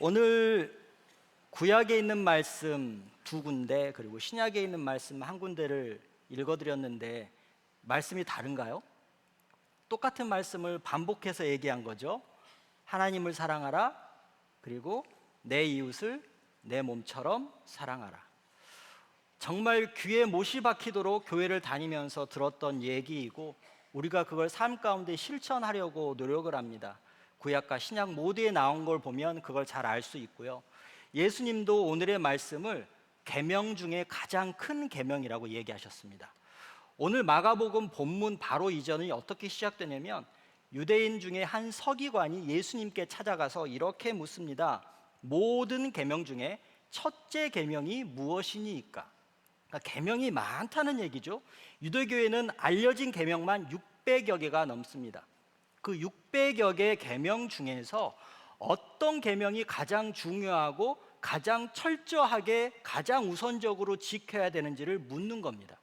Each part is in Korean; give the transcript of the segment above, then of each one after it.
오늘 구약에 있는 말씀 두 군데 그리고 신약에 있는 말씀 한 군데를 읽어드렸는데 말씀이 다른가요? 똑같은 말씀을 반복해서 얘기한 거죠. 하나님을 사랑하라, 그리고 내 이웃을 내 몸처럼 사랑하라. 정말 귀에 못이 박히도록 교회를 다니면서 들었던 얘기이고 우리가 그걸 삶 가운데 실천하려고 노력을 합니다. 구약과 신약 모두에 나온 걸 보면 그걸 잘 알 수 있고요. 예수님도 오늘의 말씀을 계명 중에 가장 큰 계명이라고 얘기하셨습니다. 오늘 마가복음 본문 바로 이전이 어떻게 시작되냐면 유대인 중에 한 서기관이 예수님께 찾아가서 이렇게 묻습니다. 모든 계명 중에 첫째 계명이 무엇이니까? 그러니까 계명이 많다는 얘기죠. 유대교에는 알려진 계명만 600여 개가 넘습니다. 그 600여 개 계명 중에서 어떤 계명이 가장 중요하고 가장 철저하게 가장 우선적으로 지켜야 되는지를 묻는 겁니다.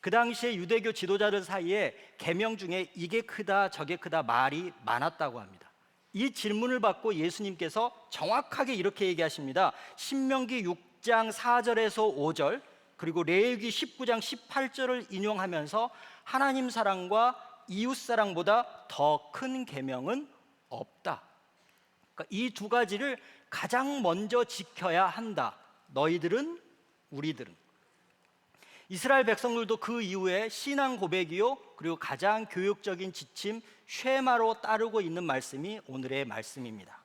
그 당시에 유대교 지도자들 사이에 계명 중에 이게 크다 저게 크다 말이 많았다고 합니다. 이 질문을 받고 예수님께서 정확하게 이렇게 얘기하십니다. 신명기 6장 4절에서 5절 그리고 레위기 19장 18절을 인용하면서 하나님 사랑과 이웃 사랑보다 더 큰 계명은 없다. 그러니까 이 두 가지를 가장 먼저 지켜야 한다. 너희들은 우리들은. 이스라엘 백성들도 그 이후에 신앙 고백이요 그리고 가장 교육적인 지침 쉐마로 따르고 있는 말씀이 오늘의 말씀입니다.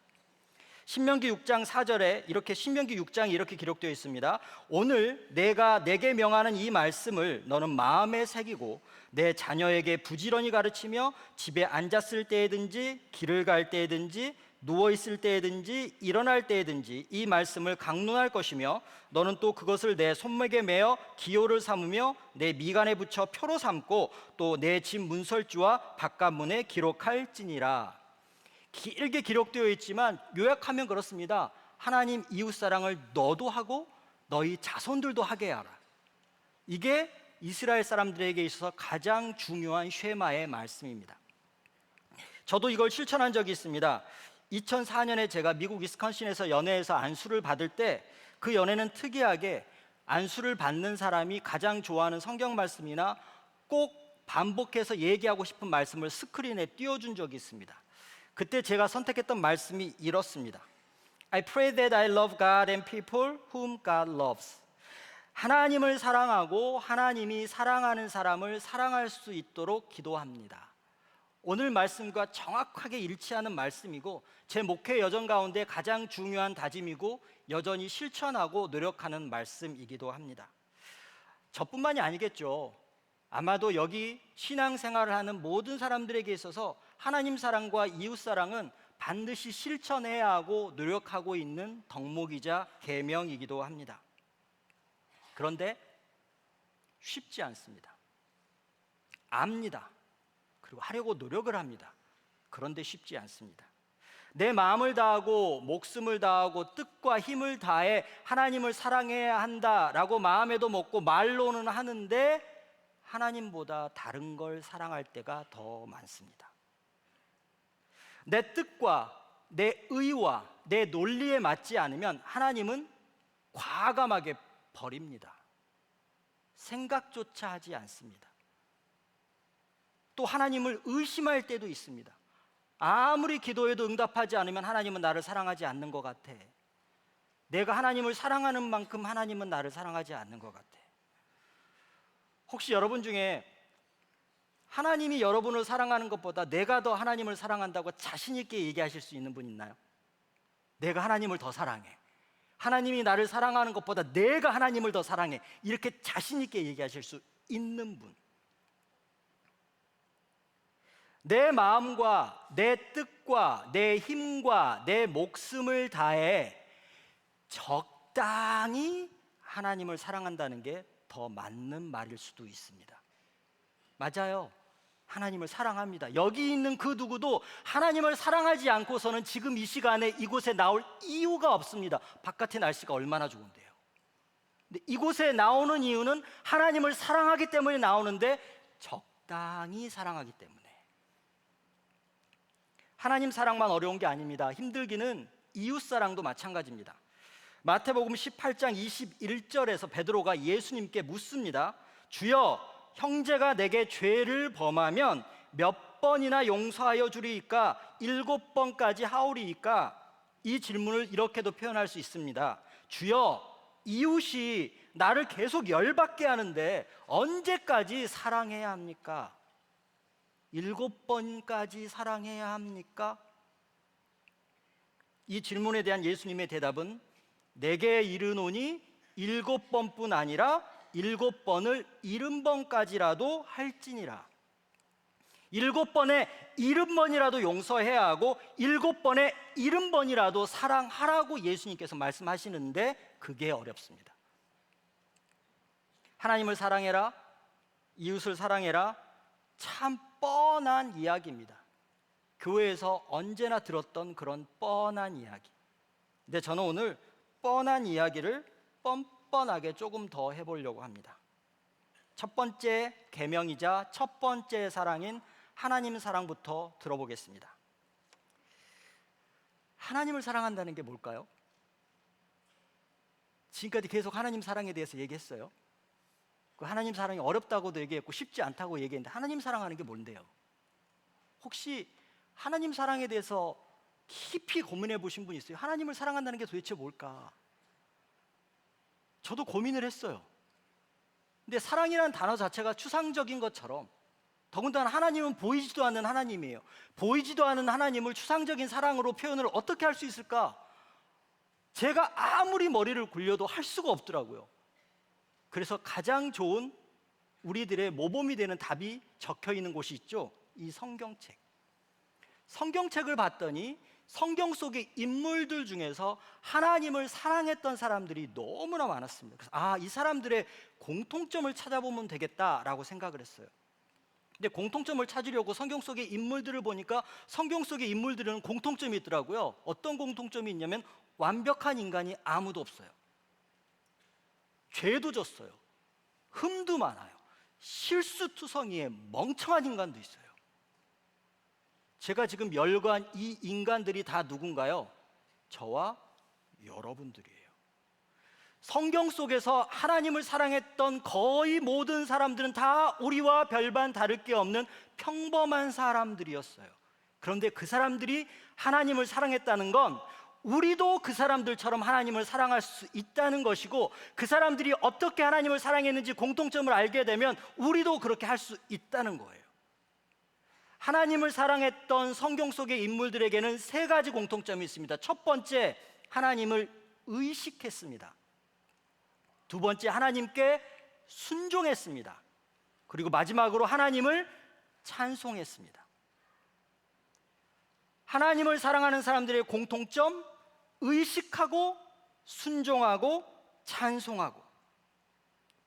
신명기 6장 4절에 신명기 6장이 이렇게 기록되어 있습니다. 오늘 내가 내게 명하는 이 말씀을 너는 마음에 새기고 내 자녀에게 부지런히 가르치며 집에 앉았을 때에든지 길을 갈 때에든지 누워있을 때에든지 일어날 때에든지 이 말씀을 강론할 것이며 너는 또 그것을 내 손목에 매어 기호를 삼으며 내 미간에 붙여 표로 삼고 또 내 집 문설주와 바깥문에 기록할지니라. 길게 기록되어 있지만 요약하면 그렇습니다. 하나님 이웃사랑을 너도 하고 너희 자손들도 하게 하라. 이게 이스라엘 사람들에게 있어서 가장 중요한 쉐마의 말씀입니다. 저도 이걸 실천한 적이 있습니다. 2004년에 제가 미국 위스콘신에서 연회에서 안수를 받을 때 그 연회는 특이하게 안수를 받는 사람이 가장 좋아하는 성경 말씀이나 꼭 반복해서 얘기하고 싶은 말씀을 스크린에 띄워준 적이 있습니다. 그때 제가 선택했던 말씀이 이렇습니다. I pray that I love God and people whom God loves. 하나님을 사랑하고 하나님이 사랑하는 사람을 사랑할 수 있도록 기도합니다. 오늘 말씀과 정확하게 일치하는 말씀이고 제 목회 여정 가운데 가장 중요한 다짐이고 여전히 실천하고 노력하는 말씀이기도 합니다. 저뿐만이 아니겠죠. 아마도 여기 신앙생활을 하는 모든 사람들에게 있어서 하나님 사랑과 이웃 사랑은 반드시 실천해야 하고 노력하고 있는 덕목이자 계명이기도 합니다. 그런데 쉽지 않습니다. 압니다. 그리고 하려고 노력을 합니다. 그런데 쉽지 않습니다. 내 마음을 다하고 목숨을 다하고 뜻과 힘을 다해 하나님을 사랑해야 한다라고 마음에도 먹고 말로는 하는데 하나님보다 다른 걸 사랑할 때가 더 많습니다. 내 뜻과 내 의와 내 논리에 맞지 않으면 하나님은 과감하게 버립니다. 생각조차 하지 않습니다. 또 하나님을 의심할 때도 있습니다. 아무리 기도해도 응답하지 않으면 하나님은 나를 사랑하지 않는 것 같아. 내가 하나님을 사랑하는 만큼 하나님은 나를 사랑하지 않는 것 같아. 혹시 여러분 중에 하나님이 여러분을 사랑하는 것보다 내가 더 하나님을 사랑한다고 자신 있게 얘기하실 수 있는 분 있나요? 내가 하나님을 더 사랑해. 하나님이 나를 사랑하는 것보다 내가 하나님을 더 사랑해. 이렇게 자신 있게 얘기하실 수 있는 분. 내 마음과 내 뜻과 내 힘과 내 목숨을 다해 적당히 하나님을 사랑한다는 게 더 맞는 말일 수도 있습니다. 맞아요. 하나님을 사랑합니다. 여기 있는 그 누구도 하나님을 사랑하지 않고서는 지금 이 시간에 이곳에 나올 이유가 없습니다. 바깥의 날씨가 얼마나 좋은데요. 근데 이곳에 나오는 이유는 하나님을 사랑하기 때문에 나오는데 적당히 사랑하기 때문에. 하나님 사랑만 어려운 게 아닙니다. 힘들기는 이웃사랑도 마찬가지입니다. 마태복음 18장 21절에서 베드로가 예수님께 묻습니다. 주여, 형제가 내게 죄를 범하면 몇 번이나 용서하여 주리이까? 7번까지 하오리이까? 이 질문을 이렇게도 표현할 수 있습니다. 주여, 이웃이 나를 계속 열받게 하는데 언제까지 사랑해야 합니까? 7번까지 사랑해야 합니까? 이 질문에 대한 예수님의 대답은 내게 이르노니 7번뿐 아니라 7번을 70번까지라도 할지니라. 7번에 70번이라도 용서해야 하고 7번에 70번이라도 사랑하라고 예수님께서 말씀하시는데 그게 어렵습니다. 하나님을 사랑해라, 이웃을 사랑해라, 참 뻔한 이야기입니다. 교회에서 언제나 들었던 그런 뻔한 이야기. 근데 저는 오늘 뻔한 이야기를 뻔뻔하게 조금 더 해보려고 합니다. 첫 번째 계명이자 첫 번째 사랑인 하나님 사랑부터 들어보겠습니다. 하나님을 사랑한다는 게 뭘까요? 지금까지 계속 하나님 사랑에 대해서 얘기했어요. 그 하나님 사랑이 어렵다고도 얘기했고 쉽지 않다고 얘기했는데 하나님 사랑하는 게 뭔데요? 혹시 하나님 사랑에 대해서 깊이 고민해 보신 분 있어요? 하나님을 사랑한다는 게 도대체 뭘까? 저도 고민을 했어요. 근데 사랑이라는 단어 자체가 추상적인 것처럼, 더군다나 하나님은 보이지도 않는 하나님이에요. 보이지도 않는 하나님을 추상적인 사랑으로 표현을 어떻게 할 수 있을까? 제가 아무리 머리를 굴려도 할 수가 없더라고요. 그래서 가장 좋은 우리들의 모범이 되는 답이 적혀 있는 곳이 있죠. 이 성경책. 성경책을 봤더니 성경 속의 인물들 중에서 하나님을 사랑했던 사람들이 너무나 많았습니다. 그래서 이 사람들의 공통점을 찾아보면 되겠다라고 생각을 했어요. 근데 공통점을 찾으려고 성경 속의 인물들을 보니까 성경 속의 인물들은 공통점이 있더라고요. 어떤 공통점이 있냐면 완벽한 인간이 아무도 없어요. 죄도 졌어요. 흠도 많아요. 실수투성이에 멍청한 인간도 있어요. 제가 지금 멸관 이 인간들이 다 누군가요? 저와 여러분들이에요. 성경 속에서 하나님을 사랑했던 거의 모든 사람들은 다 우리와 별반 다를 게 없는 평범한 사람들이었어요. 그런데 그 사람들이 하나님을 사랑했다는 건 우리도 그 사람들처럼 하나님을 사랑할 수 있다는 것이고, 그 사람들이 어떻게 하나님을 사랑했는지 공통점을 알게 되면 우리도 그렇게 할 수 있다는 거예요. 하나님을 사랑했던 성경 속의 인물들에게는 세 가지 공통점이 있습니다. 첫 번째, 하나님을 의식했습니다. 두 번째, 하나님께 순종했습니다. 그리고 마지막으로 하나님을 찬송했습니다. 하나님을 사랑하는 사람들의 공통점, 의식하고 순종하고 찬송하고.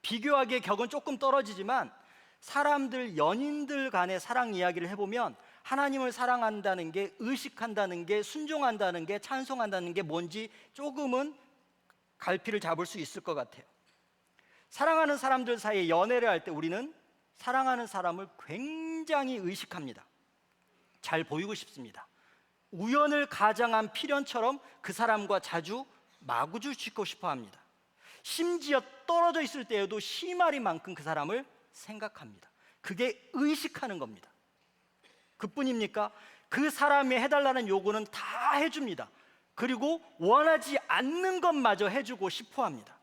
비교하기에 격은 조금 떨어지지만 사람들, 연인들 간의 사랑 이야기를 해보면 하나님을 사랑한다는 게, 의식한다는 게, 순종한다는 게, 찬송한다는 게 뭔지 조금은 갈피를 잡을 수 있을 것 같아요. 사랑하는 사람들 사이에 연애를 할 때 우리는 사랑하는 사람을 굉장히 의식합니다. 잘 보이고 싶습니다. 우연을 가장한 필연처럼 그 사람과 자주 마구주 짓고 싶어 합니다. 심지어 떨어져 있을 때에도 시마리만큼 그 사람을 생각합니다. 그게 의식하는 겁니다. 그뿐입니까? 그 사람이 해달라는 요구는 다 해줍니다. 그리고 원하지 않는 것마저 해주고 싶어 합니다.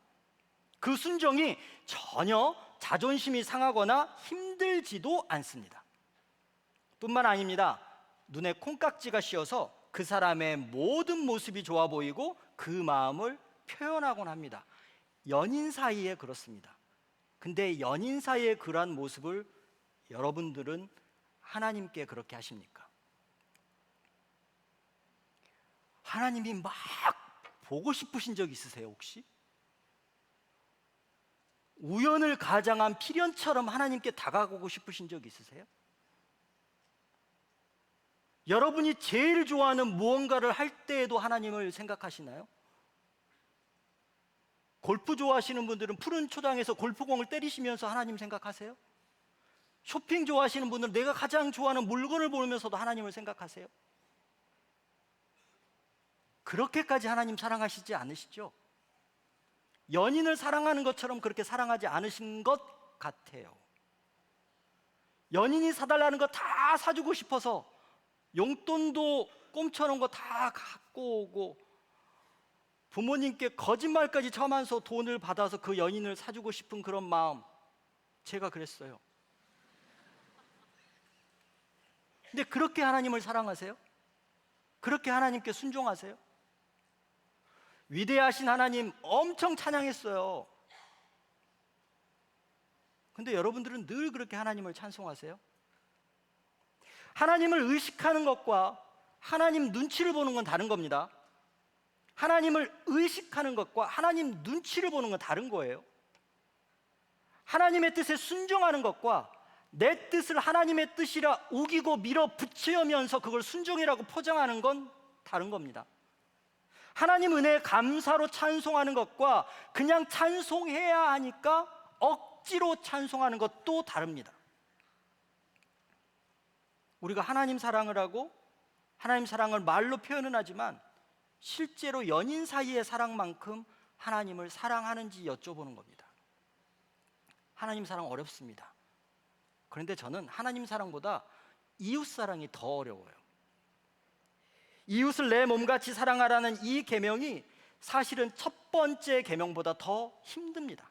그 순종이 전혀 자존심이 상하거나 힘들지도 않습니다. 뿐만 아닙니다. 눈에 콩깍지가 씌어서 그 사람의 모든 모습이 좋아 보이고 그 마음을 표현하곤 합니다. 연인 사이에 그렇습니다. 근데 연인 사이에 그러한 모습을 여러분들은 하나님께 그렇게 하십니까? 하나님이 막 보고 싶으신 적 있으세요, 혹시? 우연을 가장한 필연처럼 하나님께 다가가고 싶으신 적 있으세요? 여러분이 제일 좋아하는 무언가를 할 때에도 하나님을 생각하시나요? 골프 좋아하시는 분들은 푸른 초장에서 골프공을 때리시면서 하나님 생각하세요? 쇼핑 좋아하시는 분들은 내가 가장 좋아하는 물건을 보면서도 하나님을 생각하세요? 그렇게까지 하나님 사랑하시지 않으시죠? 연인을 사랑하는 것처럼 그렇게 사랑하지 않으신 것 같아요. 연인이 사달라는 거 다 사주고 싶어서 용돈도 꼼쳐놓은 거 다 갖고 오고 부모님께 거짓말까지 쳐면서 돈을 받아서 그 연인을 사주고 싶은 그런 마음, 제가 그랬어요. 근데 그렇게 하나님을 사랑하세요? 그렇게 하나님께 순종하세요? 위대하신 하나님 엄청 찬양했어요. 근데 여러분들은 늘 그렇게 하나님을 찬송하세요? 하나님을 의식하는 것과 하나님 눈치를 보는 건 다른 겁니다. 하나님을 의식하는 것과 하나님 눈치를 보는 건 다른 거예요. 하나님의 뜻에 순종하는 것과 내 뜻을 하나님의 뜻이라 우기고 밀어붙이면서 그걸 순종이라고 포장하는 건 다른 겁니다. 하나님 은혜에 감사로 찬송하는 것과 그냥 찬송해야 하니까 억지로 찬송하는 것도 다릅니다. 우리가 하나님 사랑을 하고 하나님 사랑을 말로 표현은 하지만 실제로 연인 사이의 사랑만큼 하나님을 사랑하는지 여쭤보는 겁니다. 하나님 사랑 어렵습니다. 그런데 저는 하나님 사랑보다 이웃 사랑이 더 어려워요. 이웃을 내 몸같이 사랑하라는 이 계명이 사실은 첫 번째 계명보다 더 힘듭니다.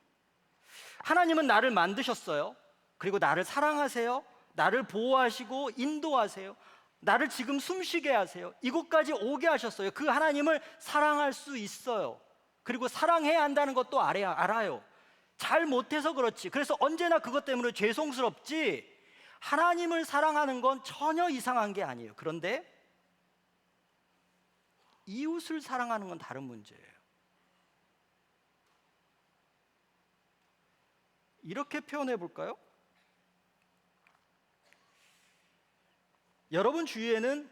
하나님은 나를 만드셨어요. 그리고 나를 사랑하세요. 나를 보호하시고 인도하세요. 나를 지금 숨쉬게 하세요. 이곳까지 오게 하셨어요. 그 하나님을 사랑할 수 있어요. 그리고 사랑해야 한다는 것도 알아요. 잘 못해서 그렇지. 그래서 언제나 그것 때문에 죄송스럽지. 하나님을 사랑하는 건 전혀 이상한 게 아니에요. 그런데 이웃을 사랑하는 건 다른 문제예요. 이렇게 표현해 볼까요? 여러분 주위에는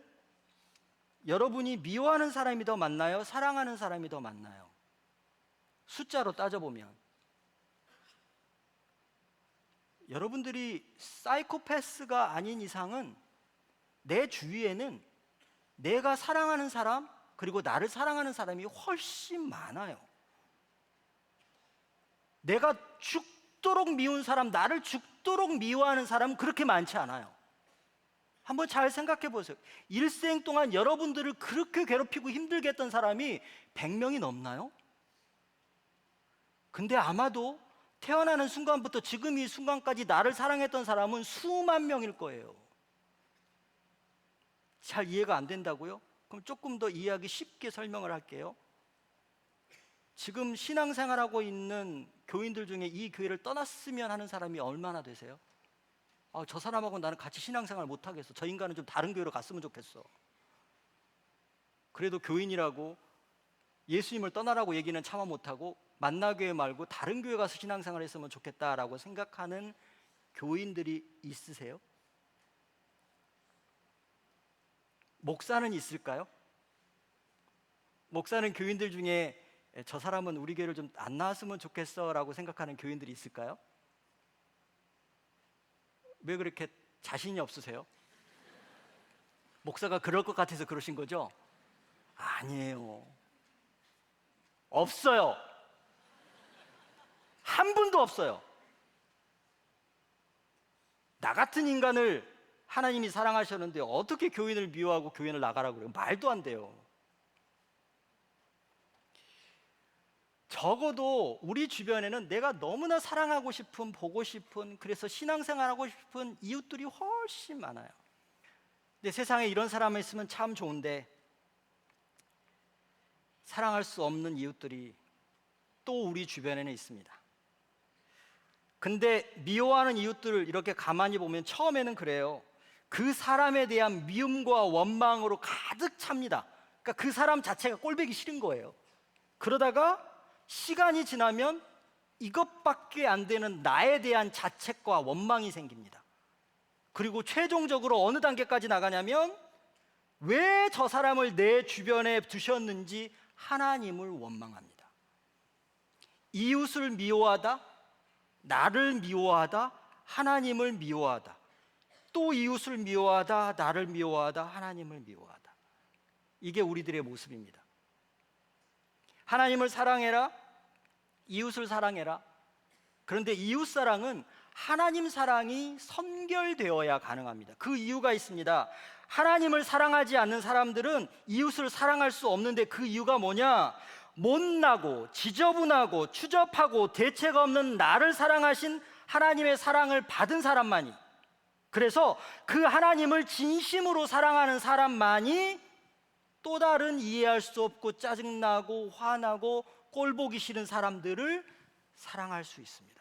여러분이 미워하는 사람이 더 많나요? 사랑하는 사람이 더 많나요? 숫자로 따져보면 여러분들이 사이코패스가 아닌 이상은 내 주위에는 내가 사랑하는 사람 그리고 나를 사랑하는 사람이 훨씬 많아요. 내가 죽도록 미운 사람, 나를 죽도록 미워하는 사람은 그렇게 많지 않아요. 한번 잘 생각해 보세요. 일생 동안 여러분들을 그렇게 괴롭히고 힘들게 했던 사람이 100명이 넘나요? 근데 아마도 태어나는 순간부터 지금 이 순간까지 나를 사랑했던 사람은 수만 명일 거예요. 잘 이해가 안 된다고요? 그럼 조금 더 이해하기 쉽게 설명을 할게요. 지금 신앙생활하고 있는 교인들 중에 이 교회를 떠났으면 하는 사람이 얼마나 되세요? 저 사람하고 나는 같이 신앙생활 못하겠어. 저 인간은 좀 다른 교회로 갔으면 좋겠어. 그래도 교인이라고 예수님을 떠나라고 얘기는 차마 못하고 만나교회 말고 다른 교회 가서 신앙생활 했으면 좋겠다라고 생각하는 교인들이 있으세요? 목사는 있을까요? 목사는 교인들 중에 저 사람은 우리 교회를 좀 안 나왔으면 좋겠어 라고 생각하는 교인들이 있을까요? 왜 그렇게 자신이 없으세요? 목사가 그럴 것 같아서 그러신 거죠? 아니에요. 없어요. 한 분도 없어요. 나 같은 인간을 하나님이 사랑하셨는데 어떻게 교인을 미워하고 교인을 나가라고 그래요? 말도 안 돼요. 적어도 우리 주변에는 내가 너무나 사랑하고 싶은, 보고 싶은, 그래서 신앙생활하고 싶은 이웃들이 훨씬 많아요. 근데 세상에 이런 사람이 있으면 참 좋은데 사랑할 수 없는 이웃들이 또 우리 주변에는 있습니다. 근데 미워하는 이웃들을 이렇게 가만히 보면 처음에는 그래요. 그 사람에 대한 미움과 원망으로 가득 찹니다. 그러니까 그 사람 자체가 꼴보기 싫은 거예요. 그러다가 시간이 지나면 이것밖에 안 되는 나에 대한 자책과 원망이 생깁니다. 그리고 최종적으로 어느 단계까지 나가냐면 왜 저 사람을 내 주변에 두셨는지 하나님을 원망합니다. 이웃을 미워하다, 나를 미워하다, 하나님을 미워하다, 또 이웃을 미워하다, 나를 미워하다, 하나님을 미워하다. 이게 우리들의 모습입니다. 하나님을 사랑해라, 이웃을 사랑해라. 그런데 이웃 사랑은 하나님 사랑이 선결되어야 가능합니다. 그 이유가 있습니다. 하나님을 사랑하지 않는 사람들은 이웃을 사랑할 수 없는데, 그 이유가 뭐냐? 못나고 지저분하고 추접하고 대체가 없는 나를 사랑하신 하나님의 사랑을 받은 사람만이, 그래서 그 하나님을 진심으로 사랑하는 사람만이 또 다른 이해할 수 없고 짜증나고 화나고 꼴보기 싫은 사람들을 사랑할 수 있습니다.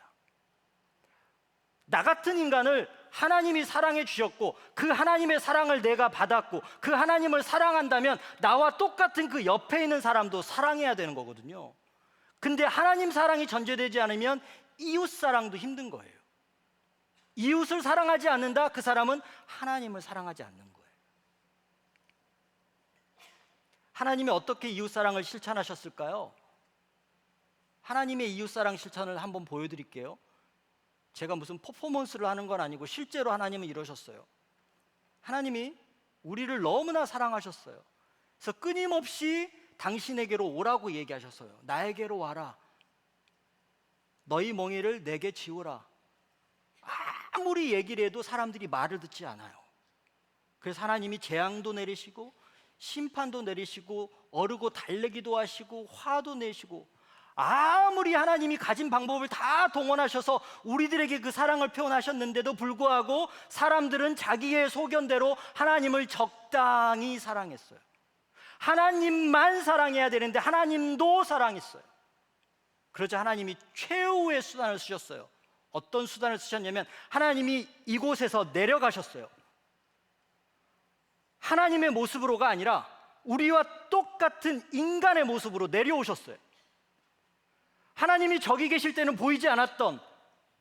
나 같은 인간을 하나님이 사랑해 주셨고, 그 하나님의 사랑을 내가 받았고, 그 하나님을 사랑한다면 나와 똑같은 그 옆에 있는 사람도 사랑해야 되는 거거든요. 근데 하나님 사랑이 전제되지 않으면 이웃 사랑도 힘든 거예요. 이웃을 사랑하지 않는다? 그 사람은 하나님을 사랑하지 않는 거예요. 하나님이 어떻게 이웃 사랑을 실천하셨을까요? 하나님의 이웃 사랑 실천을 한번 보여드릴게요. 제가 무슨 퍼포먼스를 하는 건 아니고 실제로 하나님은 이러셨어요. 하나님이 우리를 너무나 사랑하셨어요. 그래서 끊임없이 당신에게로 오라고 얘기하셨어요. 나에게로 와라. 너희 멍에를 내게 지우라. 아무리 얘기를 해도 사람들이 말을 듣지 않아요. 그래서 하나님이 재앙도 내리시고 심판도 내리시고 어르고 달래기도 하시고 화도 내시고, 아무리 하나님이 가진 방법을 다 동원하셔서 우리들에게 그 사랑을 표현하셨는데도 불구하고 사람들은 자기의 소견대로 하나님을 적당히 사랑했어요. 하나님만 사랑해야 되는데 하나님도 사랑했어요. 그러자 하나님이 최후의 수단을 쓰셨어요. 어떤 수단을 쓰셨냐면, 하나님이 이곳에서 내려가셨어요. 하나님의 모습으로가 아니라 우리와 똑같은 인간의 모습으로 내려오셨어요. 하나님이 저기 계실 때는 보이지 않았던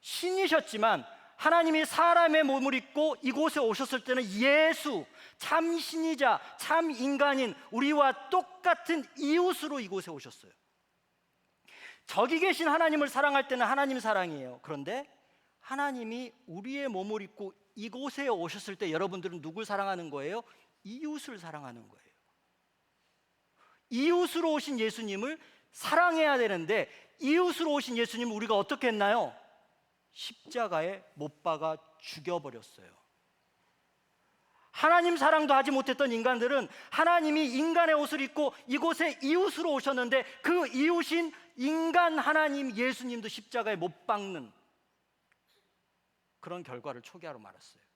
신이셨지만, 하나님이 사람의 몸을 입고 이곳에 오셨을 때는 예수, 참 신이자 참 인간인 우리와 똑같은 이웃으로 이곳에 오셨어요. 저기 계신 하나님을 사랑할 때는 하나님 사랑이에요. 그런데 하나님이 우리의 몸을 입고 이곳에 오셨을 때 여러분들은 누굴 사랑하는 거예요? 이웃을 사랑하는 거예요. 이웃으로 오신 예수님을 사랑해야 되는데, 이웃으로 오신 예수님을 우리가 어떻게 했나요? 십자가에 못 박아 죽여버렸어요. 하나님 사랑도 하지 못했던 인간들은 하나님이 인간의 옷을 입고 이곳에 이웃으로 오셨는데, 그 이웃인 인간 하나님 예수님도 십자가에 못 박는 그런 결과를 초기화로 말았어요.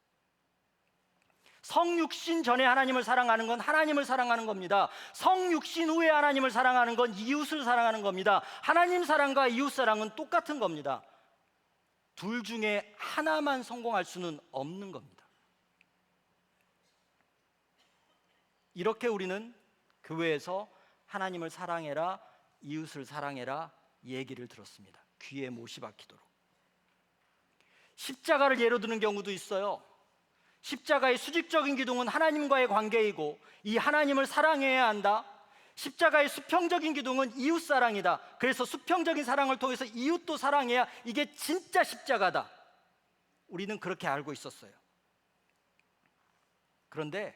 성육신 전에 하나님을 사랑하는 건 하나님을 사랑하는 겁니다. 성육신 후에 하나님을 사랑하는 건 이웃을 사랑하는 겁니다. 하나님 사랑과 이웃 사랑은 똑같은 겁니다. 둘 중에 하나만 성공할 수는 없는 겁니다. 이렇게 우리는 교회에서 하나님을 사랑해라, 이웃을 사랑해라 얘기를 들었습니다. 귀에 못이 박히도록. 십자가를 예로 드는 경우도 있어요. 십자가의 수직적인 기둥은 하나님과의 관계이고, 이 하나님을 사랑해야 한다. 십자가의 수평적인 기둥은 이웃 사랑이다. 그래서 수평적인 사랑을 통해서 이웃도 사랑해야 이게 진짜 십자가다. 우리는 그렇게 알고 있었어요. 그런데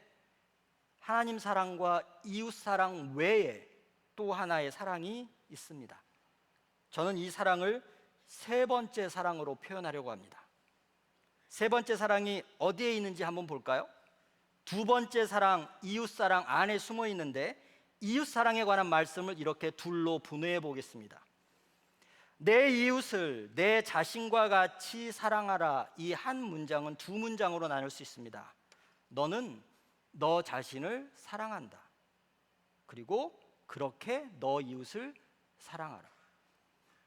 하나님 사랑과 이웃 사랑 외에 또 하나의 사랑이 있습니다. 저는 이 사랑을 세 번째 사랑으로 표현하려고 합니다. 세 번째 사랑이 어디에 있는지 한번 볼까요? 두 번째 사랑, 이웃 사랑 안에 숨어 있는데, 이웃 사랑에 관한 말씀을 이렇게 둘로 분해해 보겠습니다. 내 이웃을 내 자신과 같이 사랑하라. 이 한 문장은 두 문장으로 나눌 수 있습니다. 너는 너 자신을 사랑한다. 그리고 그렇게 너 이웃을 사랑하라.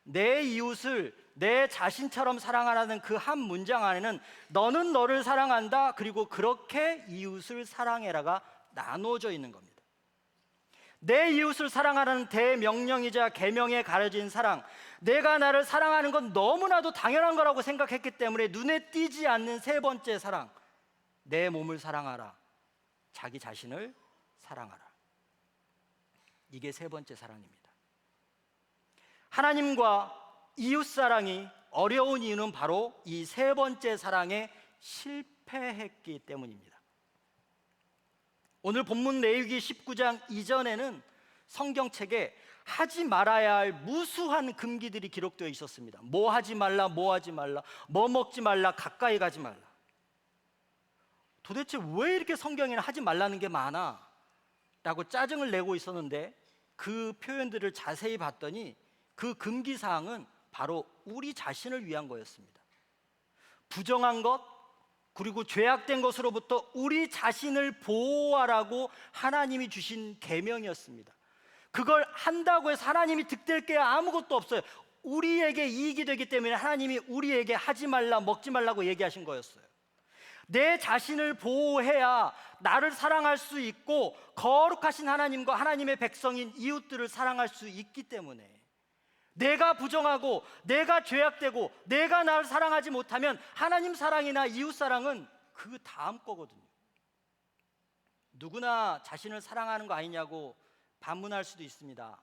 내 이웃을 내 자신처럼 사랑하라는 그 한 문장 안에는 너는 너를 사랑한다, 그리고 그렇게 이웃을 사랑해라가 나눠져 있는 겁니다. 내 이웃을 사랑하라는 대명령이자 계명에 가려진 사랑, 내가 나를 사랑하는 건 너무나도 당연한 거라고 생각했기 때문에 눈에 띄지 않는 세 번째 사랑, 내 몸을 사랑하라, 자기 자신을 사랑하라. 이게 세 번째 사랑입니다. 하나님과 이웃 사랑이 어려운 이유는 바로 이 세 번째 사랑에 실패했기 때문입니다. 오늘 본문 레위기 19장 이전에는 성경책에 하지 말아야 할 무수한 금기들이 기록되어 있었습니다. 뭐 하지 말라, 뭐 하지 말라, 뭐 먹지 말라, 가까이 가지 말라. 도대체 왜 이렇게 성경에는 하지 말라는 게 많아? 라고 짜증을 내고 있었는데 그 표현들을 자세히 봤더니 그 금기사항은 바로 우리 자신을 위한 거였습니다. 부정한 것, 그리고 죄악된 것으로부터 우리 자신을 보호하라고 하나님이 주신 계명이었습니다. 그걸 한다고 해서 하나님이 득될 게 아무것도 없어요. 우리에게 이익이 되기 때문에 하나님이 우리에게 하지 말라, 먹지 말라고 얘기하신 거였어요. 내 자신을 보호해야 나를 사랑할 수 있고 거룩하신 하나님과 하나님의 백성인 이웃들을 사랑할 수 있기 때문에, 내가 부정하고 내가 죄악되고 내가 나를 사랑하지 못하면 하나님 사랑이나 이웃 사랑은 그 다음 거거든요. 누구나 자신을 사랑하는 거 아니냐고 반문할 수도 있습니다.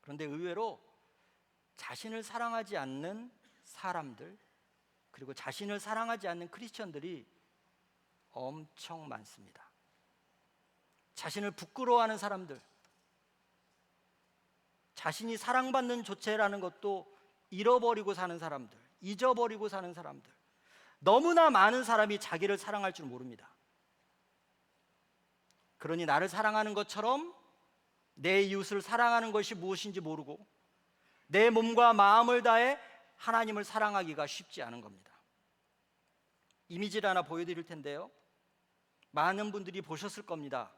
그런데 의외로 자신을 사랑하지 않는 사람들, 그리고 자신을 사랑하지 않는 크리스천들이 엄청 많습니다. 자신을 부끄러워하는 사람들, 자신이 사랑받는 조체라는 것도 잃어버리고 사는 사람들, 잊어버리고 사는 사람들, 너무나 많은 사람이 자기를 사랑할 줄 모릅니다. 그러니 나를 사랑하는 것처럼 내 이웃을 사랑하는 것이 무엇인지 모르고 내 몸과 마음을 다해 하나님을 사랑하기가 쉽지 않은 겁니다. 이미지를 하나 보여드릴 텐데요, 많은 분들이 보셨을 겁니다.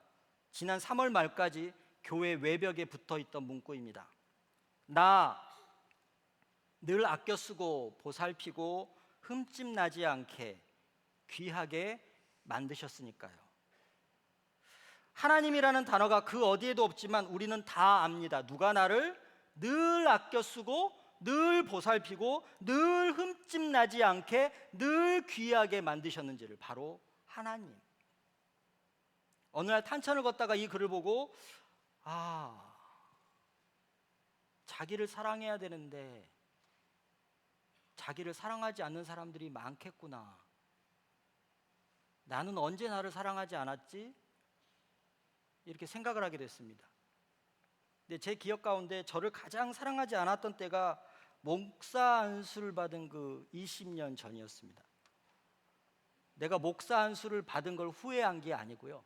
지난 3월 말까지 교회 외벽에 붙어있던 문구입니다. 나 늘 아껴 쓰고 보살피고 흠집 나지 않게 귀하게 만드셨으니까요. 하나님이라는 단어가 그 어디에도 없지만 우리는 다 압니다. 누가 나를 늘 아껴 쓰고 늘 보살피고 늘 흠집 나지 않게 늘 귀하게 만드셨는지를, 바로 하나님. 어느 날 탄천을 걷다가 이 글을 보고 자기를 사랑해야 되는데 자기를 사랑하지 않는 사람들이 많겠구나. 나는 언제 나를 사랑하지 않았지? 이렇게 생각을 하게 됐습니다. 근데 제 기억 가운데 저를 가장 사랑하지 않았던 때가 목사 안수를 받은 그 20년 전이었습니다. 내가 목사 안수를 받은 걸 후회한 게 아니고요,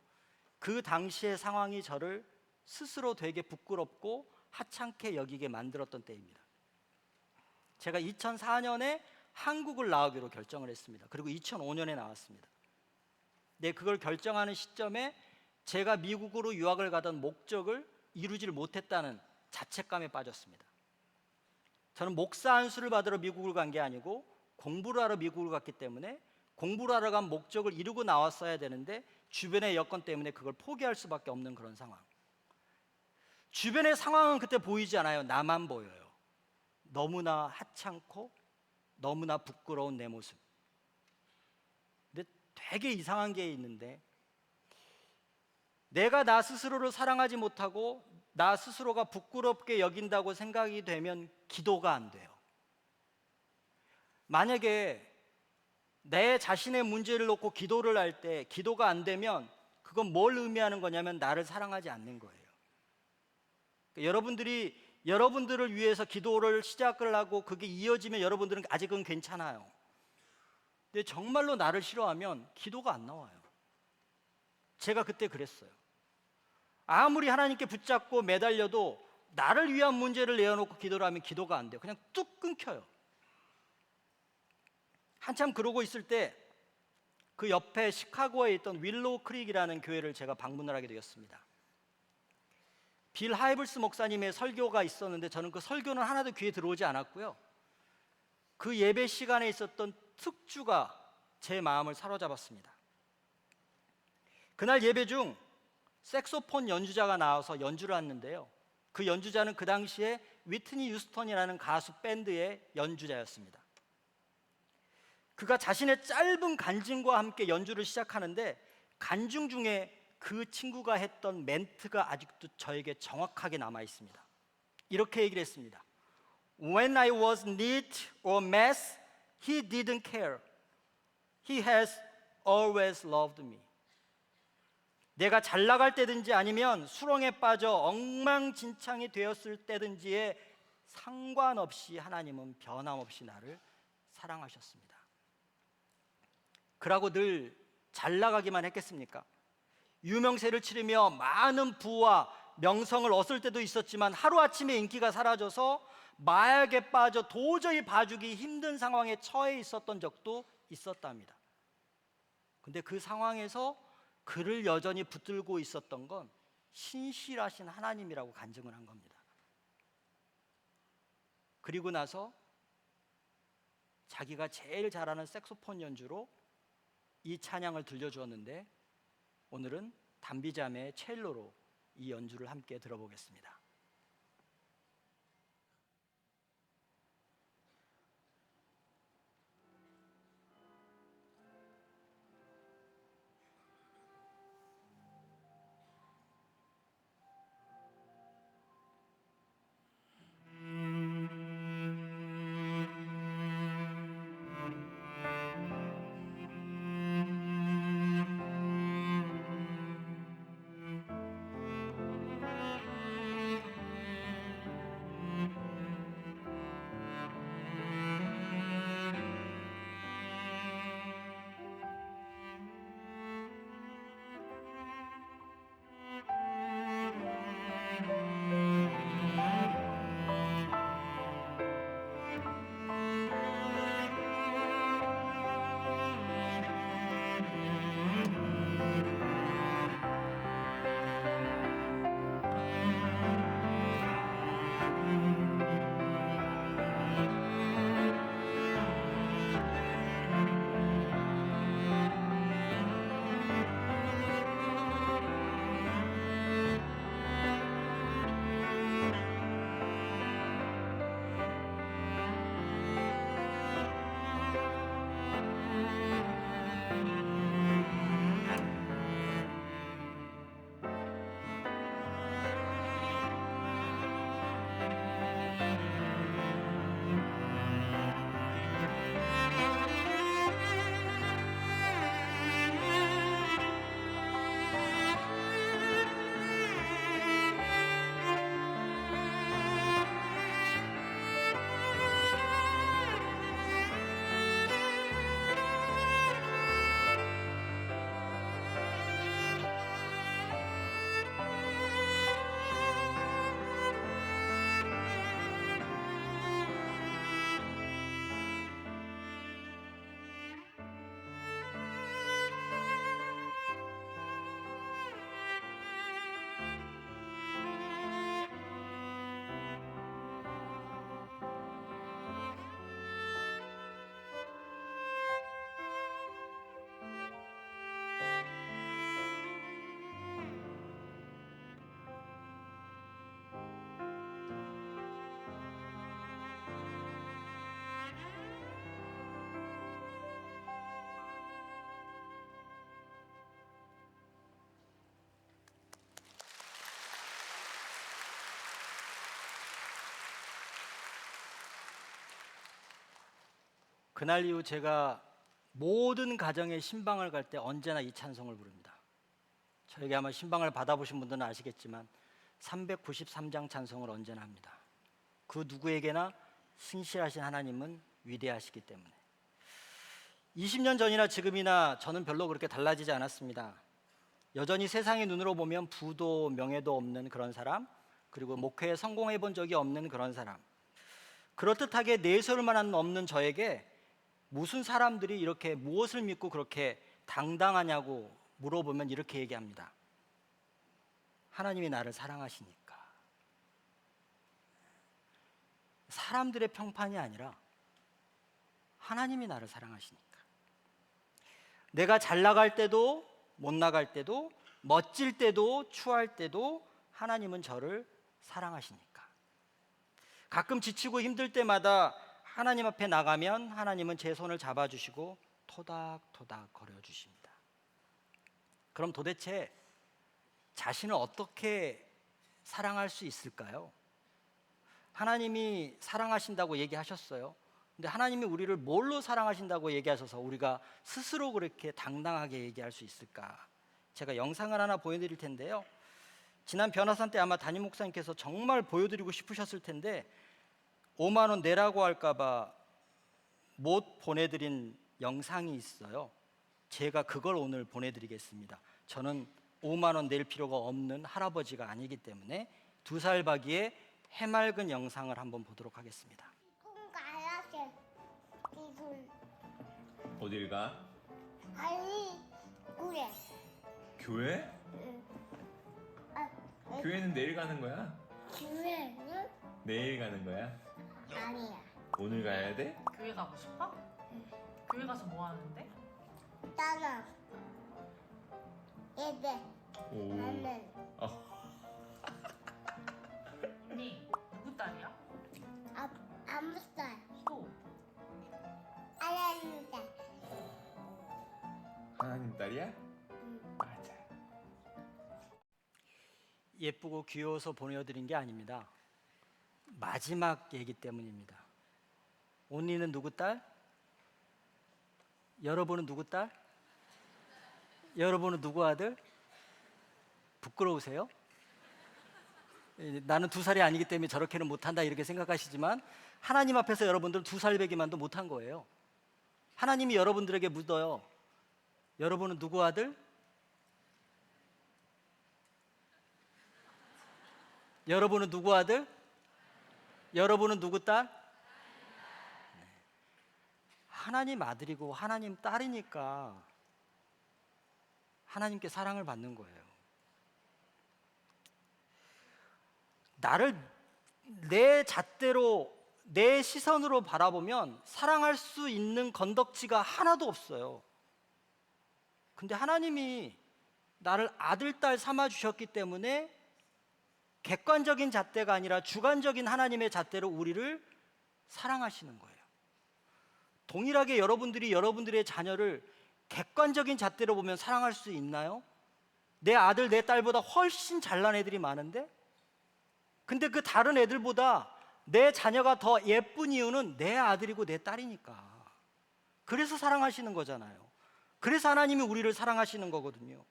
그 당시의 상황이 저를 스스로 되게 부끄럽고 하찮게 여기게 만들었던 때입니다. 제가 2004년에 한국을 나오기로 결정을 했습니다. 그리고 2005년에 나왔습니다. 네, 그걸 결정하는 시점에 제가 미국으로 유학을 가던 목적을 이루지를 못했다는 자책감에 빠졌습니다. 저는 목사 안수를 받으러 미국을 간 게 아니고 공부를 하러 미국을 갔기 때문에 공부를 하러 간 목적을 이루고 나왔어야 되는데 주변의 여건 때문에 그걸 포기할 수밖에 없는 그런 상황. 주변의 상황은 그때 보이지 않아요. 나만 보여요. 너무나 하찮고 너무나 부끄러운 내 모습. 근데 되게 이상한 게 있는데, 내가 나 스스로를 사랑하지 못하고 나 스스로가 부끄럽게 여긴다고 생각이 되면 기도가 안 돼요. 만약에 내 자신의 문제를 놓고 기도를 할 때 기도가 안 되면 그건 뭘 의미하는 거냐면 나를 사랑하지 않는 거예요. 그러니까 여러분들을 위해서 기도를 시작을 하고 그게 이어지면 여러분들은 아직은 괜찮아요. 근데 정말로 나를 싫어하면 기도가 안 나와요. 제가 그때 그랬어요. 아무리 하나님께 붙잡고 매달려도 나를 위한 문제를 내어놓고 기도를 하면 기도가 안 돼요. 그냥 뚝 끊겨요. 한참 그러고 있을 때 그 옆에 시카고에 있던 윌로우 크릭이라는 교회를 제가 방문을 하게 되었습니다. 빌 하이블스 목사님의 설교가 있었는데 저는 그 설교는 하나도 귀에 들어오지 않았고요, 그 예배 시간에 있었던 특주가 제 마음을 사로잡았습니다. 그날 예배 중 색소폰 연주자가 나와서 연주를 했는데요, 그 연주자는 그 당시에 위트니 휴스턴이라는 가수 밴드의 연주자였습니다. 그가 자신의 짧은 간증과 함께 연주를 시작하는데 간증 중에 그 친구가 했던 멘트가 아직도 저에게 정확하게 남아 있습니다. 이렇게 얘기를 했습니다. When I was neat or mess, he didn't care. He has always loved me. 내가 잘 나갈 때든지 아니면 수렁에 빠져 엉망진창이 되었을 때든지에 상관없이 하나님은 변함없이 나를 사랑하셨습니다. 그러고 늘 잘 나가기만 했겠습니까? 유명세를 치르며 많은 부와 명성을 얻을 때도 있었지만 하루아침에 인기가 사라져서 마약에 빠져 도저히 봐주기 힘든 상황에 처해 있었던 적도 있었답니다. 근데 그 상황에서 그를 여전히 붙들고 있었던 건 신실하신 하나님이라고 간증을 한 겁니다. 그리고 나서 자기가 제일 잘하는 색소폰 연주로 이 찬양을 들려주었는데, 오늘은 담비자매의 첼로로 이 연주를 함께 들어보겠습니다. 그날 이후 제가 모든 가정의 신방을 갈 때 언제나 이 찬송을 부릅니다. 저에게 아마 신방을 받아보신 분들은 아시겠지만 393장 찬송을 언제나 합니다. 그 누구에게나 신실하신 하나님은 위대하시기 때문에. 20년 전이나 지금이나 저는 별로 그렇게 달라지지 않았습니다. 여전히 세상의 눈으로 보면 부도 명예도 없는 그런 사람, 그리고 목회에 성공해 본 적이 없는 그런 사람, 그럴듯하게 내세울만한 없는 저에게 무슨 사람들이 이렇게 무엇을 믿고 그렇게 당당하냐고 물어보면 이렇게 얘기합니다. 하나님이 나를 사랑하시니까. 사람들의 평판이 아니라 하나님이 나를 사랑하시니까. 내가 잘 나갈 때도 못 나갈 때도 멋질 때도 추할 때도 하나님은 저를 사랑하시니까. 가끔 지치고 힘들 때마다 하나님 앞에 나가면 하나님은 제 손을 잡아주시고 토닥토닥 거려주십니다. 그럼 도대체 자신을 어떻게 사랑할 수 있을까요? 하나님이 사랑하신다고 얘기하셨어요. 근데 하나님이 우리를 뭘로 사랑하신다고 얘기하셔서 우리가 스스로 그렇게 당당하게 얘기할 수 있을까? 제가 영상을 하나 보여드릴 텐데요. 지난 변화산 때 아마 담임 목사님께서 정말 보여드리고 싶으셨을 텐데 5만 원 내라고 할까봐 못 보내드린 영상이 있어요. 제가 그걸 오늘 보내드리겠습니다. 저는 5만 원 낼 필요가 없는 할아버지가 아니기 때문에 2살 박이의 해맑은 영상을 한번 보도록 하겠습니다. 가야지. 기술. 어딜 가? 아니, 그래. 교회? 응. 교회는 내일 가는 거야? 교회는 내일 가는 거야? 아니야. 오늘 가야 돼? 교회 가고 싶어? 교회 가서 뭐 하는데? 나는 얘들 오. 나는 언니 누구 딸이야? 아무 살 또 알았는데. 하나님 딸이야? 맞아. 예쁘고 귀여워서 보내드린 게 아닙니다. 마지막 얘기 때문입니다. 언니는 누구 딸? 여러분은 누구 딸? 여러분은 누구 아들? 부끄러우세요? 나는 2살이 아니기 때문에 저렇게는 못한다 이렇게 생각하시지만 하나님 앞에서 여러분들은 2살 배기만도 못한 거예요. 하나님이 여러분들에게 묻어요. 여러분은 누구 아들? 여러분은 누구 아들? 여러분은 누구 딸? 네. 하나님 아들이고 하나님 딸이니까 하나님께 사랑을 받는 거예요. 나를 내 잣대로 내 시선으로 바라보면 사랑할 수 있는 건덕지가 하나도 없어요. 근데 하나님이 나를 아들, 딸 삼아 주셨기 때문에 객관적인 잣대가 아니라 주관적인 하나님의 잣대로 우리를 사랑하시는 거예요. 동일하게 여러분들이 여러분들의 자녀를 객관적인 잣대로 보면 사랑할 수 있나요? 내 아들, 내 딸보다 훨씬 잘난 애들이 많은데? 근데 그 다른 애들보다 내 자녀가 더 예쁜 이유는 내 아들이고 내 딸이니까. 그래서 사랑하시는 거잖아요. 그래서 하나님이 우리를 사랑하시는 거거든요.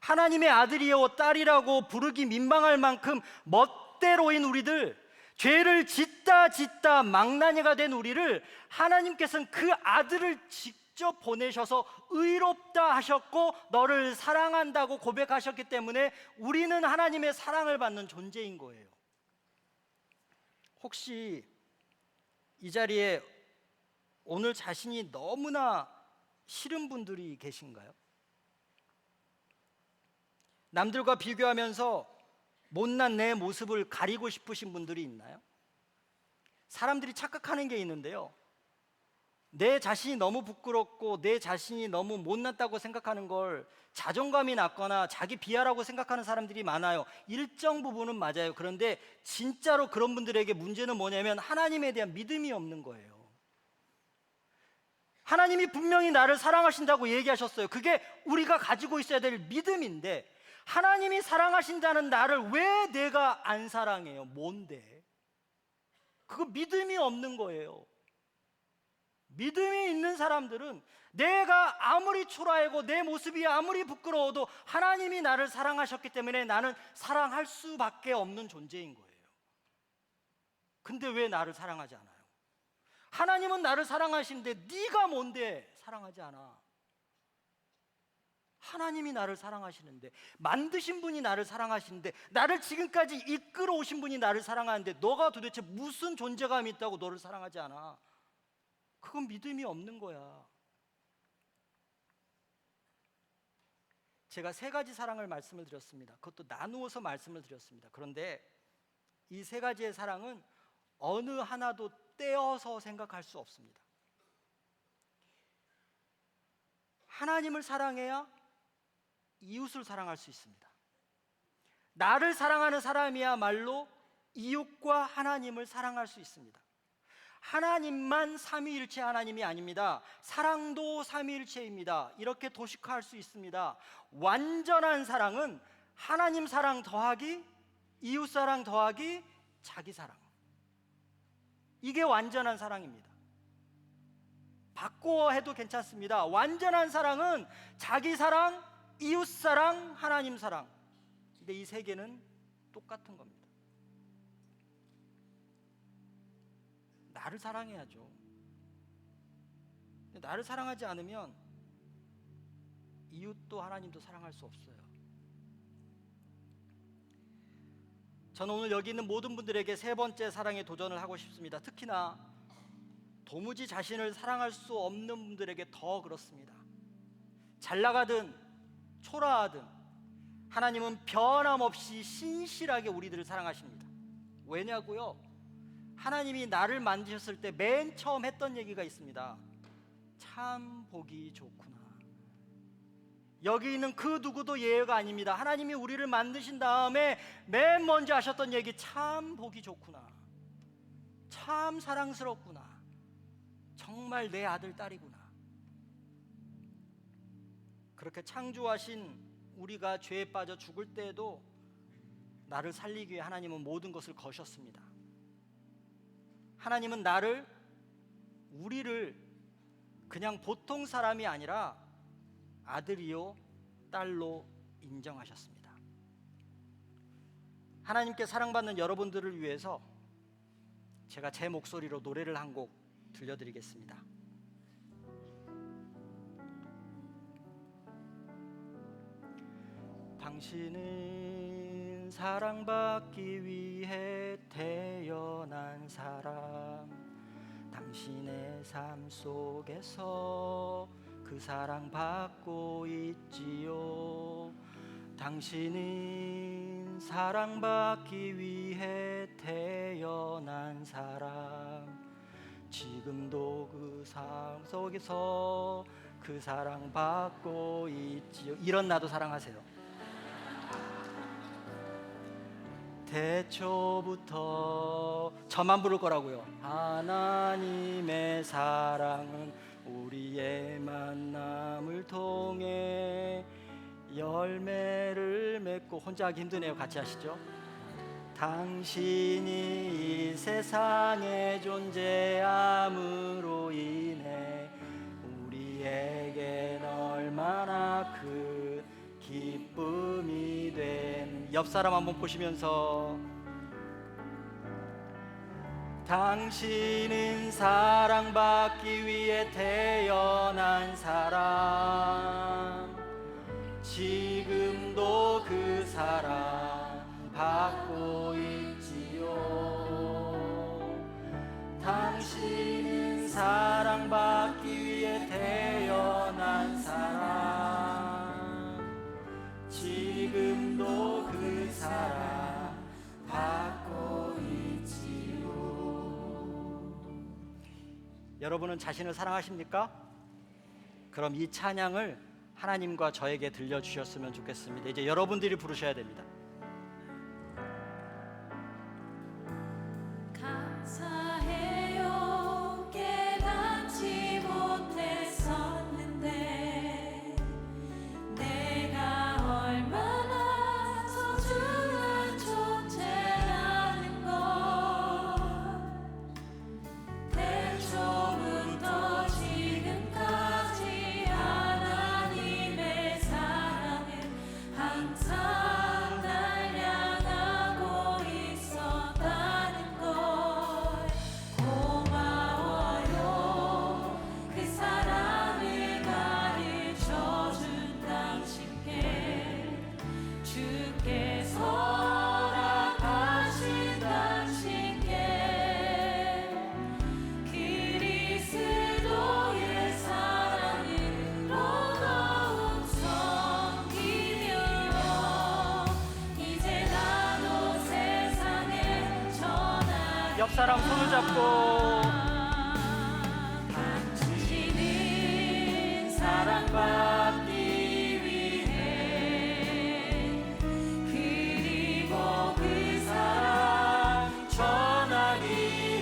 하나님의 아들이요 딸이라고 부르기 민망할 만큼 멋대로인 우리들, 죄를 짓다 망나니가 된 우리를 하나님께서는 그 아들을 직접 보내셔서 의롭다 하셨고 너를 사랑한다고 고백하셨기 때문에 우리는 하나님의 사랑을 받는 존재인 거예요. 혹시 이 자리에 오늘 자신이 너무나 싫은 분들이 계신가요? 남들과 비교하면서 못난 내 모습을 가리고 싶으신 분들이 있나요? 사람들이 착각하는 게 있는데요. 내 자신이 너무 부끄럽고 내 자신이 너무 못났다고 생각하는 걸 자존감이 낮거나 자기 비하라고 생각하는 사람들이 많아요. 일정 부분은 맞아요. 그런데 진짜로 그런 분들에게 문제는 뭐냐면 하나님에 대한 믿음이 없는 거예요. 하나님이 분명히 나를 사랑하신다고 얘기하셨어요. 그게 우리가 가지고 있어야 될 믿음인데 하나님이 사랑하신다는 나를 왜 내가 안 사랑해요? 뭔데? 그거 믿음이 없는 거예요. 믿음이 있는 사람들은 내가 아무리 초라하고 내 모습이 아무리 부끄러워도 하나님이 나를 사랑하셨기 때문에 나는 사랑할 수밖에 없는 존재인 거예요. 근데 왜 나를 사랑하지 않아요? 하나님은 나를 사랑하시는데 네가 뭔데 사랑하지 않아? 하나님이 나를 사랑하시는데, 만드신 분이 나를 사랑하시는데, 나를 지금까지 이끌어 오신 분이 나를 사랑하는데 너가 도대체 무슨 존재감이 있다고 너를 사랑하지 않아? 그건 믿음이 없는 거야. 제가 3가지 사랑을 말씀을 드렸습니다. 그것도 나누어서 말씀을 드렸습니다. 그런데 이 3가지의 사랑은 어느 하나도 떼어서 생각할 수 없습니다. 하나님을 사랑해야 이웃을 사랑할 수 있습니다. 나를 사랑하는 사람이야말로 이웃과 하나님을 사랑할 수 있습니다. 하나님만 삼위일체 하나님이 아닙니다. 사랑도 삼위일체입니다. 이렇게 도식화할 수 있습니다. 완전한 사랑은 하나님 사랑 더하기 이웃 사랑 더하기 자기 사랑. 이게 완전한 사랑입니다. 바꿔 해도 괜찮습니다. 완전한 사랑은 자기 사랑 이웃 사랑, 하나님 사랑. 근데 이 세 개는 똑같은 겁니다. 나를 사랑해야죠. 근데 나를 사랑하지 않으면 이웃도 하나님도 사랑할 수 없어요. 저는 오늘 여기 있는 모든 분들에게 세 번째 사랑에 도전을 하고 싶습니다. 특히나 도무지 자신을 사랑할 수 없는 분들에게 더 그렇습니다. 잘 나가든 초라하든 하나님은 변함없이 신실하게 우리들을 사랑하십니다. 왜냐고요? 하나님이 나를 만드셨을 때 맨 처음 했던 얘기가 있습니다. 참 보기 좋구나. 여기 있는 그 누구도 예외가 아닙니다. 하나님이 우리를 만드신 다음에 맨 먼저 하셨던 얘기, 참 보기 좋구나, 참 사랑스럽구나, 정말 내 아들 딸이구나. 그렇게 창조하신 우리가 죄에 빠져 죽을 때에도 나를 살리기 위해 하나님은 모든 것을 거셨습니다. 하나님은 우리를 그냥 보통 사람이 아니라 아들이요 딸로 인정하셨습니다. 하나님께 사랑받는 여러분들을 위해서 제가 제 목소리로 노래를 한 곡 들려드리겠습니다. 당신은 사랑받기 위해 태어난 사람, 당신의 삶 속에서 그 사랑 받고 있지요. 당신은 사랑받기 위해 태어난 사람, 지금도 그 삶 속에서 그 사랑 받고 있지요. 이런 나도 사랑하세요. 대초부터 저만 부를 거라고요. 하나님의 사랑은 우리의 만남을 통해 열매를 맺고, 혼자 하기 힘드네요. 같이 하시죠. 당신이 이 세상에 존재함으로 인해 우리에겐 얼마나 큰 기쁨이 된. 옆 사람 한번 보시면서, 당신은 사랑받기 위해 태어난 사람, 지금도 그 사랑 받고 있지요. 당신은 사랑받기 위해 태어난 사람, 지금도 그 사랑 받고 있지요. 여러분은 자신을 사랑하십니까? 그럼 이 찬양을 하나님과 저에게 들려주셨으면 좋겠습니다. 이제 여러분들이 부르셔야 됩니다. 감사해요. 깨닫지 못했었는데 내가 얼마나 소중한 존재라는 걸, 대초부터 지금까지 하나님의 사랑은 항상 날 향하고 있었다는 걸. 고마워요. 그 사랑을 가르쳐준 당신께, 주께서 허락하신 당신께, 그리스도의 사랑으로 더욱 섬기며 이제 나도 세상에 전하리. 옆 사람 손을 잡고, 당신은 사랑받기 위해, 그리고 그 사랑 전하기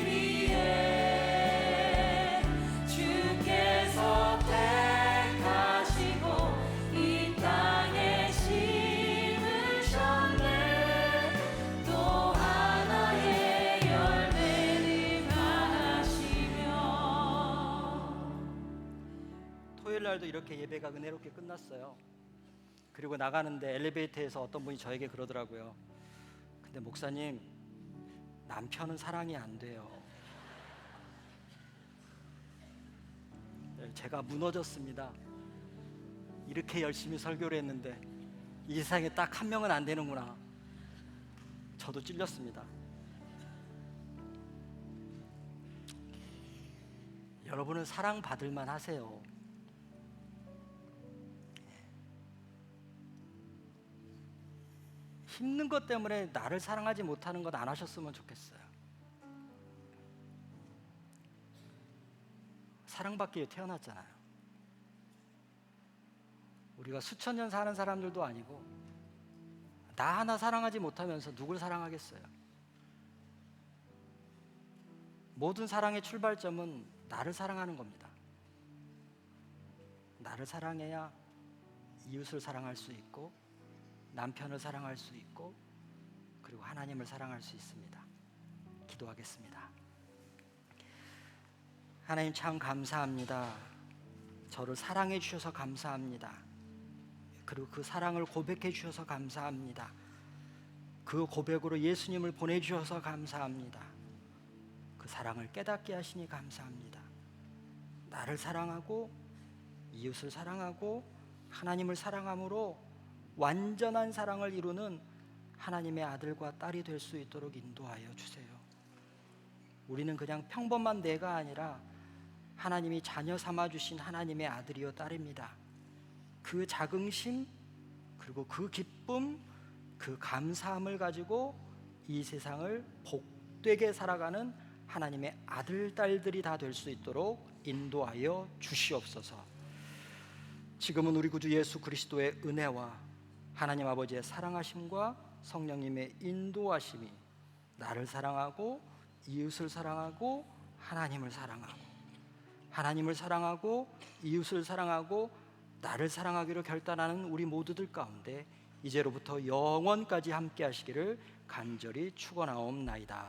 위해 주께서 택하시고 이 땅에 심으셨네. 또 하나의 열매를 가하시며. 토요일 날도 이렇게 예배가 은혜롭게 끝났어요. 그리고 나가는데 엘리베이터에서 어떤 분이 저에게 그러더라고요. 근데 목사님, 남편은 사랑이 안 돼요. 제가 무너졌습니다. 이렇게 열심히 설교를 했는데 이 세상에 딱 한 명은 안 되는구나. 저도 찔렸습니다. 여러분은 사랑받을 만 하세요. 힘든 것 때문에 나를 사랑하지 못하는 것 안 하셨으면 좋겠어요. 사랑받기 위해 태어났잖아요. 우리가 수천 년 사는 사람들도 아니고 나 하나 사랑하지 못하면서 누굴 사랑하겠어요? 모든 사랑의 출발점은 나를 사랑하는 겁니다. 나를 사랑해야 이웃을 사랑할 수 있고 남편을 사랑할 수 있고 그리고 하나님을 사랑할 수 있습니다. 기도하겠습니다. 하나님 참 감사합니다. 저를 사랑해 주셔서 감사합니다. 그리고 그 사랑을 고백해 주셔서 감사합니다. 그 고백으로 예수님을 보내주셔서 감사합니다. 그 사랑을 깨닫게 하시니 감사합니다. 나를 사랑하고 이웃을 사랑하고 하나님을 사랑함으로 완전한 사랑을 이루는 하나님의 아들과 딸이 될 수 있도록 인도하여 주세요. 우리는 그냥 평범한 내가 아니라 하나님이 자녀 삼아 주신 하나님의 아들이요 딸입니다. 그 자긍심 그리고 그 기쁨 그 감사함을 가지고 이 세상을 복되게 살아가는 하나님의 아들 딸들이 다 될 수 있도록 인도하여 주시옵소서. 지금은 우리 구주 예수 그리스도의 은혜와 하나님 아버지의 사랑하심과 성령님의 인도하심이 나를 사랑하고 이웃을 사랑하고 하나님을 사랑하고 이웃을 사랑하고 나를 사랑하기로 결단하는 우리 모두들 가운데 이제로부터 영원까지 함께 하시기를 간절히 축원하옵나이다.